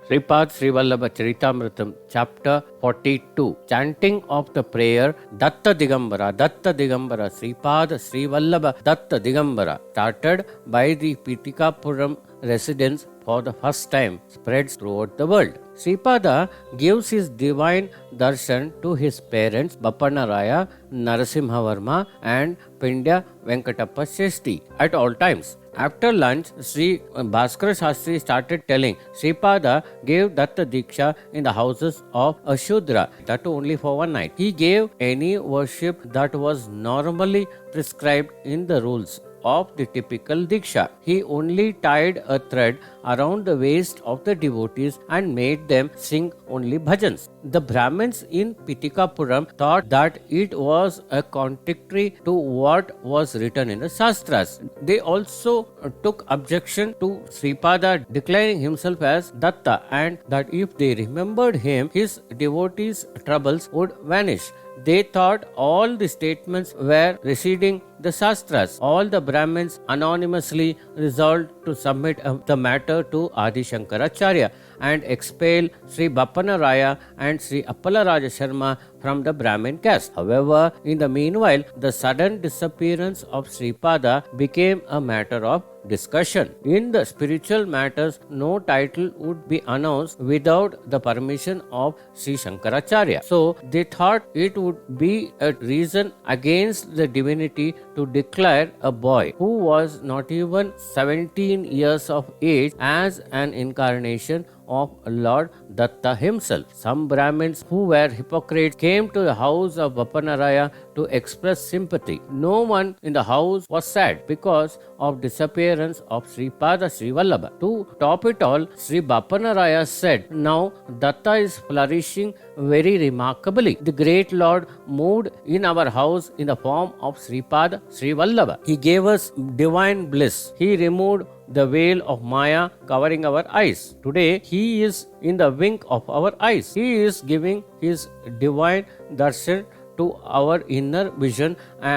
Sripad Sri Vallabha Charitamritam, chapter 42. Chanting of the prayer Datta Digambara, Datta Digambara, Sripad Sri Vallabha Datta Digambara, started by the Pitikapuram residents for the first time, spreads throughout the world. Sripada gives his divine darshan to his parents Bappanaraya Narasimhavarma and Pindya Venkatappa Shrestha at all times. After lunch, Sri Bhaskara Shastri started telling Sripada gave Datta Diksha in the houses of Ashudra, that only for one night. He gave any worship that was normally prescribed in the rules of the typical Diksha. He only tied a thread around the waist of the devotees and made them sing only bhajans. The Brahmins in Pitikapuram thought that it was a contradictory to what was written in the Shastras. They also took objection to Sripada declaring himself as Datta and that if they remembered him, his devotees' troubles would vanish. They thought all the statements were receding the Shastras. All the Brahmins anonymously resolved to submit the matter to Adi Shankaracharya and expel Sri Bappanaraya and Sri Appalaraja Sharma from the Brahmin caste. However, in the meanwhile, the sudden disappearance of Sripada became a matter of discussion. In the spiritual matters, no title would be announced without the permission of Sri Shankaracharya. So, they thought it would be a reason against the divinity to declare a boy who was not even 17 years of age as an incarnation of Lord Datta himself. Some Brahmins who were hypocrites came to the house of Bappanaraya to express sympathy. No one in the house was sad because of disappearance of Sripada Sri Vallabha. To top it all, Sri Bappanaraya said, "Now Datta is flourishing very remarkably. The great Lord moved in our house in the form of Sripada Sri Vallabha. He gave us divine bliss. He removed the veil of Maya covering our eyes. Today, He is in the wink of our eyes. He is giving His divine darshan to our inner vision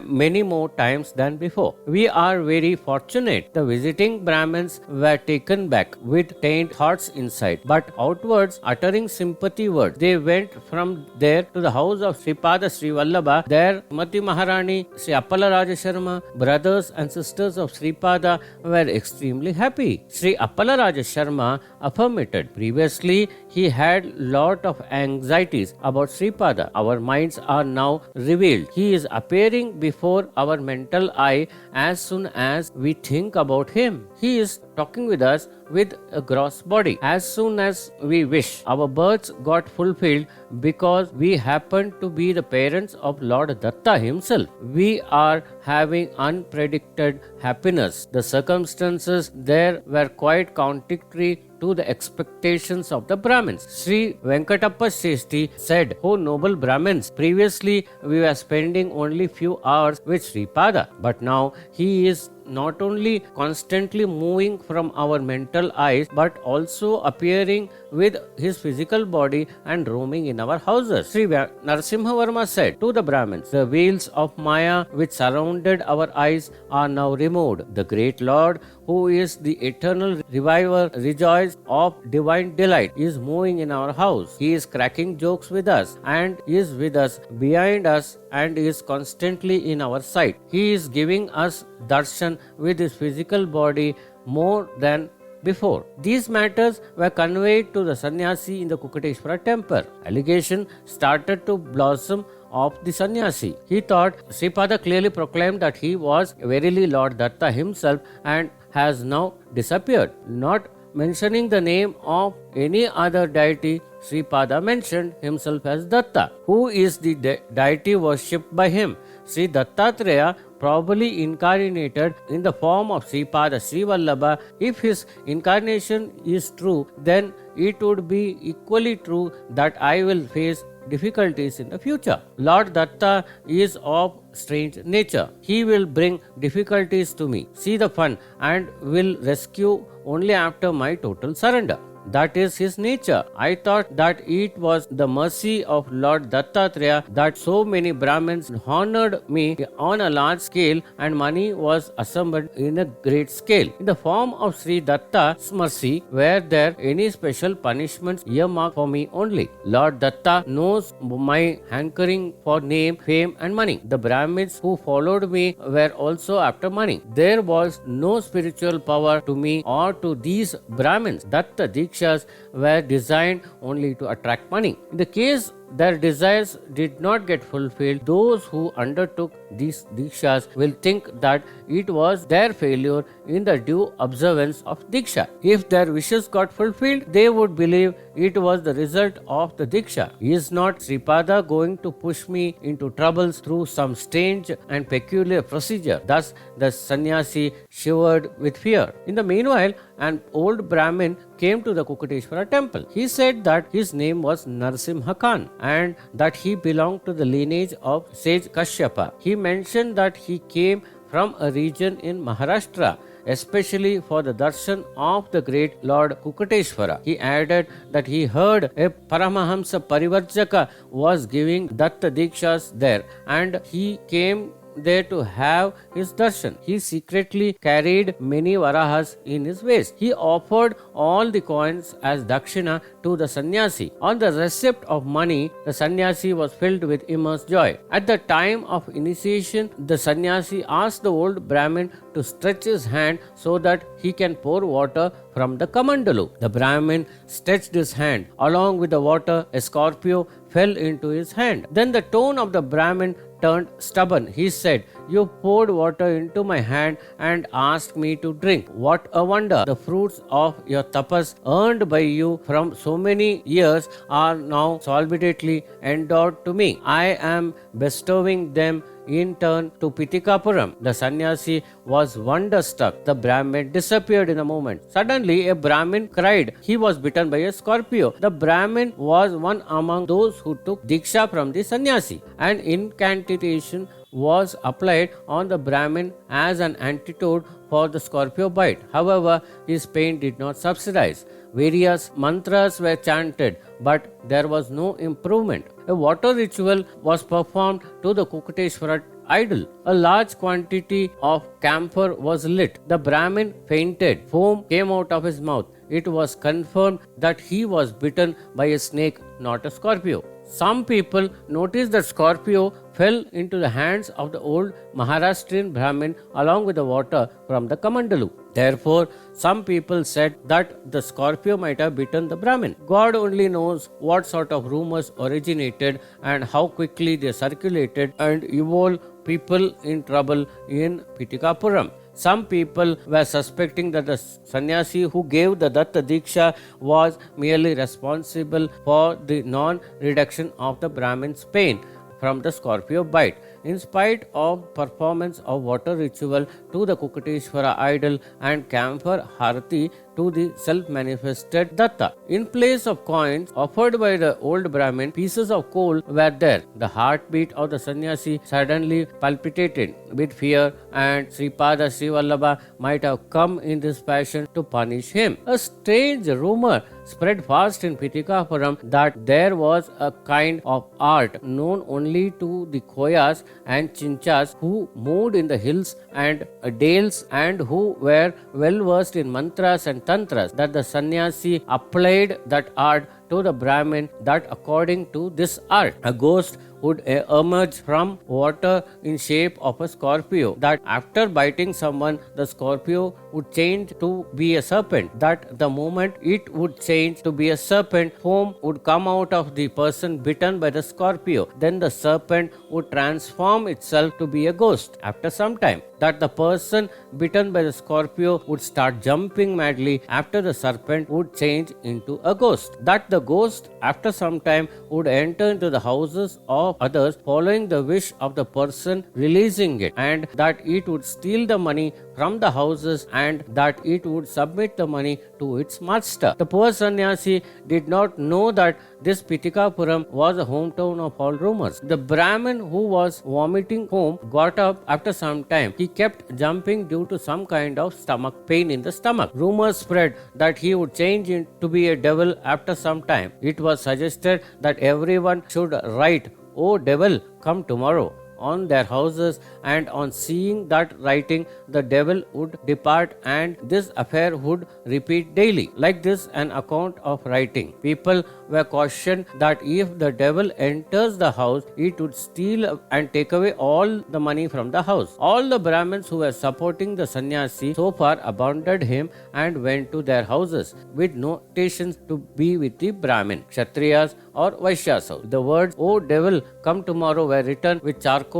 many more times than before. We are very fortunate. The visiting Brahmins were taken back with taint thoughts inside, but outwards uttering sympathy words. They went from there to the house of Sripada Sri Vallabha. There, Mati Maharani, Sri Appalaraja Sharma, brothers and sisters of Sripada were extremely happy. Sri Appalaraja Sharma affirmed. Previously, he had lot of anxieties about Sripada. Our minds are now revealed. He is appearing before our mental eye as soon as we think about him. He is talking with us with a gross body. As soon as we wish, our births got fulfilled because we happen to be the parents of Lord Datta himself. We are having unpredicted happiness. The circumstances there were quite contradictory to the expectations of the Brahmins. Sri Venkatappa Shrestha said, "O noble Brahmins, previously we were spending only few hours with Sripada, but now he is not only constantly moving from our mental eyes but also appearing with his physical body and roaming in our houses." Sri Narasimhavarma said to the Brahmins, "The veils of Maya which surrounded our eyes are now removed. The great Lord, who is the eternal reviver, rejoice of divine delight, is moving in our house. He is cracking jokes with us and is with us, behind us, and is constantly in our sight. He is giving us darshan with his physical body more than before." These matters were conveyed to the sannyasi in the Kukateshwara temple. Allegation started to blossom of the sannyasi. He thought Sripada clearly proclaimed that he was verily Lord Datta himself and has now disappeared. Not mentioning the name of any other deity, Sripada mentioned himself as Datta, who is the deity worshipped by him. Sri Dattatreya probably incarnated in the form of Sripada Sri Vallabha. If his incarnation is true, then it would be equally true that I will face difficulties in the future. Lord Datta is of strange nature. He will bring difficulties to me. See the fun and will rescue only after my total surrender. That is his nature. I thought that it was the mercy of Lord Dattatreya that so many Brahmins honored me on a large scale and money was assembled in a great scale. In the form of Sri Datta's mercy, were there any special punishments earmarked for me only? Lord Datta knows my hankering for name, fame and money. The Brahmins who followed me were also after money. There was no spiritual power to me or to these Brahmins. Datta Dikshas were designed only to attract money. In the case their desires did not get fulfilled, those who undertook these Dikshas will think that it was their failure in the due observance of Diksha. If their wishes got fulfilled, they would believe it was the result of the Diksha. Is not Sripada going to push me into troubles through some strange and peculiar procedure? Thus the sannyasi shivered with fear. In the meanwhile, an old Brahmin came to the Kukateshwara temple. He said that his name was Narsimha Khan and that he belonged to the lineage of sage Kashyapa. He mentioned that he came from a region in Maharashtra, especially for the darshan of the great Lord Kukateshwara. He added that he heard a Paramahamsa Parivarjaka was giving Datta Dikshas there and he came there to have his darshan. He secretly carried many varahas in his waist. He offered all the coins as dakshina to the sannyasi. On the receipt of money, the sannyasi was filled with immense joy. At the time of initiation, the sannyasi asked the old Brahmin to stretch his hand so that he can pour water from the kamandalu. The Brahmin stretched his hand. Along with the water, a scorpio fell into his hand. Then the tone of the Brahmin turned stubborn. He said, "You poured water into my hand and asked me to drink. What a wonder! The fruits of your tapas earned by you from so many years are now solidly endowed to me. I am bestowing them in turn to Pitikapuram." The sannyasi was wonderstruck. The Brahmin disappeared in a moment. Suddenly, a Brahmin cried. He was bitten by a scorpio. The Brahmin was one among those who took Diksha from the sannyasi. An incantation was applied on the Brahmin as an antidote for the scorpio bite. However, his pain did not subside. Various mantras were chanted, but there was no improvement. A water ritual was performed to the Kukateshwara idol. A large quantity of camphor was lit. The Brahmin fainted. Foam came out of his mouth. It was confirmed that he was bitten by a snake, not a scorpio. Some people noticed that Scorpio fell into the hands of the old Maharashtrian Brahmin along with the water from the Kamandalu. Therefore, some people said that the Scorpio might have bitten the Brahmin. God only knows what sort of rumors originated and how quickly they circulated and evolved people in trouble in Pitikapuram. Some people were suspecting that the sannyasi who gave the Datta Diksha was merely responsible for the non-reduction of the Brahmin's pain from the scorpio bite. In spite of performance of water ritual to the Kukateshwara idol and camphor harati to the self-manifested Datta. In place of coins offered by the old Brahmin, pieces of coal were there. The heartbeat of the sannyasi suddenly palpitated with fear and Sripada Srivallabha might have come in this fashion to punish him. A strange rumor spread fast in Pitikapuram that there was a kind of art known only to the Koyas and Chinchas who moved in the hills and dales and who were well versed in mantras and tantras, that the sannyasi applied that art to the Brahmin, that according to this art, a ghost would emerge from water in shape of a scorpio, that after biting someone, the scorpio would change to be a serpent, that the moment it would change to be a serpent, foam would come out of the person bitten by the scorpio. Then the serpent would transform itself to be a ghost. After some time, that the person bitten by the scorpio would start jumping madly after the serpent would change into a ghost. That the ghost, after some time, would enter into the houses of of others, following the wish of the person releasing it, and that it would steal the money from the houses and that it would submit the money to its master. The poor sannyasi did not know that this Pitikapuram was the hometown of all rumors. The Brahmin who was vomiting home got up after some time. He kept jumping due to some kind of stomach pain in the stomach. Rumors spread that he would change to be a devil after some time. It was suggested that everyone should write, "Oh devil, come tomorrow," on their houses, and on seeing that writing, the devil would depart, and this affair would repeat daily. Like this, an account of writing. People were cautioned that if the devil enters the house, it would steal and take away all the money from the house. All the Brahmins who were supporting the sannyasi so far abandoned him and went to their houses with notations to be with the Brahmin, Kshatriyas or Vaishyas house. The words, "Oh devil, come tomorrow," were written with charcoal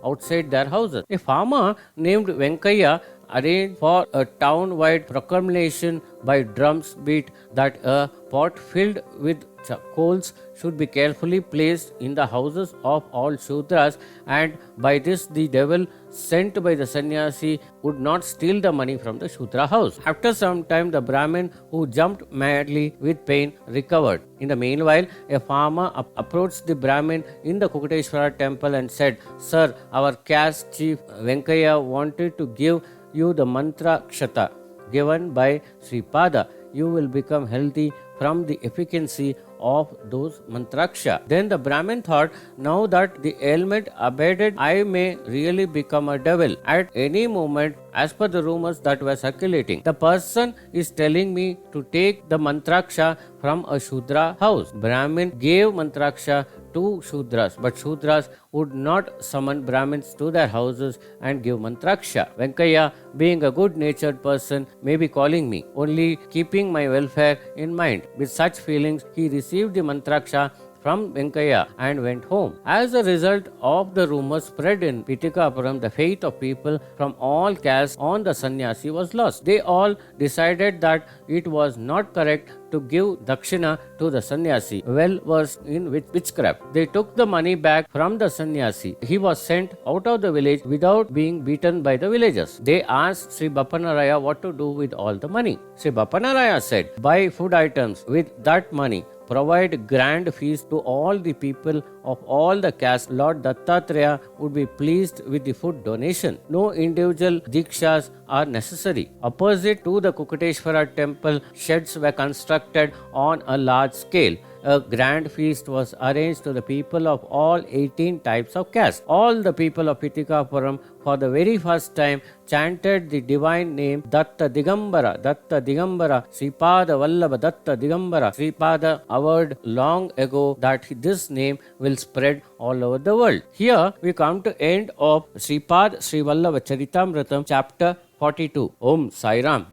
outside their houses. A farmer named Venkaya arranged for a town-wide proclamation by drums beat that a pot filled with coals should be carefully placed in the houses of all Shudras, and by this the devil sent by the sannyasi would not steal the money from the Shudra house. After some time, the Brahmin who jumped madly with pain recovered. In the meanwhile, a farmer approached the Brahmin in the Kukateshwara temple and said, "Sir, our caste chief Venkaya wanted to give you the mantra kshata given by Sripada. You will become healthy from the efficacy of those mantraksha." Then the Brahmin thought, now that the ailment abated, I may really become a devil at any moment, as per the rumors that were circulating. The person is telling me to take the mantraksha from a Shudra house. Brahmin gave mantraksha to Shudras, but Shudras would not summon Brahmins to their houses and give mantraksha. Venkaya, being a good-natured person, may be calling me, only keeping my welfare in mind. With such feelings, he received the mantraksha from Venkaya and went home. As a result of the rumors spread in Pitikapuram, the faith of people from all castes on the sannyasi was lost. They all decided that it was not correct to give dakshina to the sannyasi, well versed in witchcraft. They took the money back from the sannyasi. He was sent out of the village without being beaten by the villagers. They asked Sri Bappanaraya what to do with all the money. Sri Bappanaraya said, "Buy food items with that money. Provide grand feast to all the people of all the castes. Lord Dattatreya would be pleased with the food donation. No individual dikshas are necessary." Opposite to the Kukateshwara temple, sheds were constructed on a large scale. A grand feast was arranged to the people of all 18 types of castes. All the people of Pitikapuram for the very first time chanted the divine name Datta Digambara, Datta Digambara, Sripada Vallabha Datta Digambara. Sripada averred long ago that this name will spread all over the world. Here we come to end of Sripad Sri Vallabha Charitamrita chapter 42. Om Sai Ram.